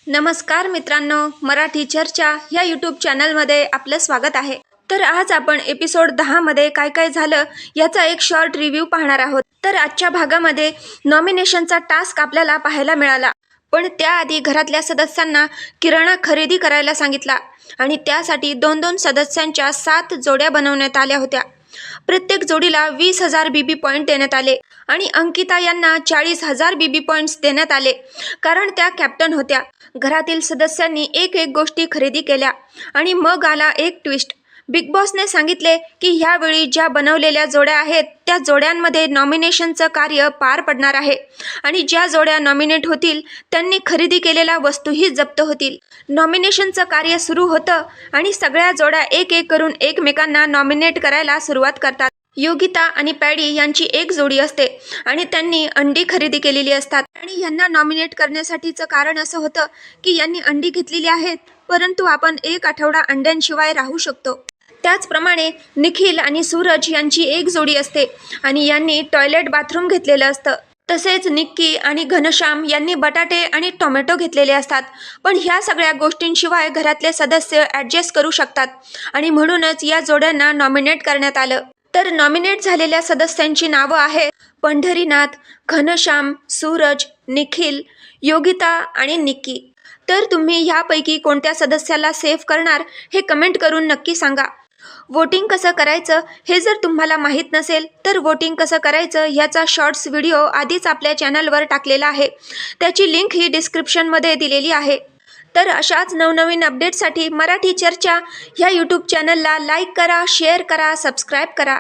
नमस्कार मित्रांनो, मराठी चर्चा या यूट्यूब चॅनलमध्ये आपलं स्वागत आहे। तर आज आपण एपिसोड 10 मध्ये काय काय झालं याचा एक शॉर्ट रिव्ह्यू पाहणार आहोत। तर आजच्या भागामध्ये नॉमिनेशनचा टास्क आपल्याला पाहायला मिळाला, पण त्याआधी घरातल्या सदस्यांना किराणा खरेदी करायला सांगितला आणि त्यासाठी 2-2 सदस्यांच्या 7 जोड्या बनवण्यात आल्या होत्या। प्रत्येक जोडीला 20,000 बीबी पॉइंट देण्यात आले आणि अंकिता यांना 40,000 बीबी पॉइंट्स देण्यात आले, कारण त्या कॅप्टन होत्या। घरातील सदस्यांनी एक गोष्टी खरेदी केल्या आणि मग आला एक ट्विस्ट। बिग बॉसने सांगितले की ह्यावेळी ज्या बनवलेल्या जोड्या आहेत त्या जोड्यांमध्ये नॉमिनेशनचं कार्य पार पडणार आहे आणि ज्या जोड्या नॉमिनेट होतील त्यांनी खरेदी केलेल्या वस्तूही जप्त होतील। नॉमिनेशनचं कार्य सुरू होतं आणि सगळ्या जोड्या एक करून एकमेकांना नॉमिनेट करायला सुरुवात करतात। योगिता आणि पॅडी यांची एक जोडी असते आणि त्यांनी अंडी खरेदी केलेली असतात आणि यांना नॉमिनेट करण्यासाठीचं कारण असं होतं की यांनी अंडी घेतलेली आहेत, परंतु आपण 1 आठवडा अंड्यांशिवाय राहू शकतो। त्याचप्रमाणे निखिल आणि सूरज यांची एक जोडी असते आणि यांनी टॉयलेट बाथरूम घेतलेलं असतं। तसेच निक्की आणि घनश्याम यांनी बटाटे आणि टोमॅटो घेतलेले असतात, पण ह्या सगळ्या गोष्टींशिवाय घरातले सदस्य ॲडजस्ट करू शकतात आणि म्हणूनच या जोड्यांना नॉमिनेट करण्यात आलं। तर नॉमिनेट झालेल्या सदस्यांची नावं आहेत पंढरीनाथ, घनश्याम, सूरज, निखिल, योगिता आणि निक्की। तर तुम्ही ह्यापैकी कोणत्या सदस्याला सेव्ह करणार हे कमेंट करून नक्की सांगा। वोटिंग कसं करायचं हे जर तुम्हाला माहीत नसेल तर वोटिंग कसं करायचं याचा शॉर्ट्स व्हिडिओ आधीच आपल्या चॅनलवर टाकलेला आहे, त्याची लिंक ही डिस्क्रिप्शनमध्ये दिलेली आहे। तर अशाच नवनवीन अपडेट्ससाठी मराठी चर्चा ह्या यूट्यूब चॅनलला लाईक करा, शेअर करा, सबस्क्राईब करा।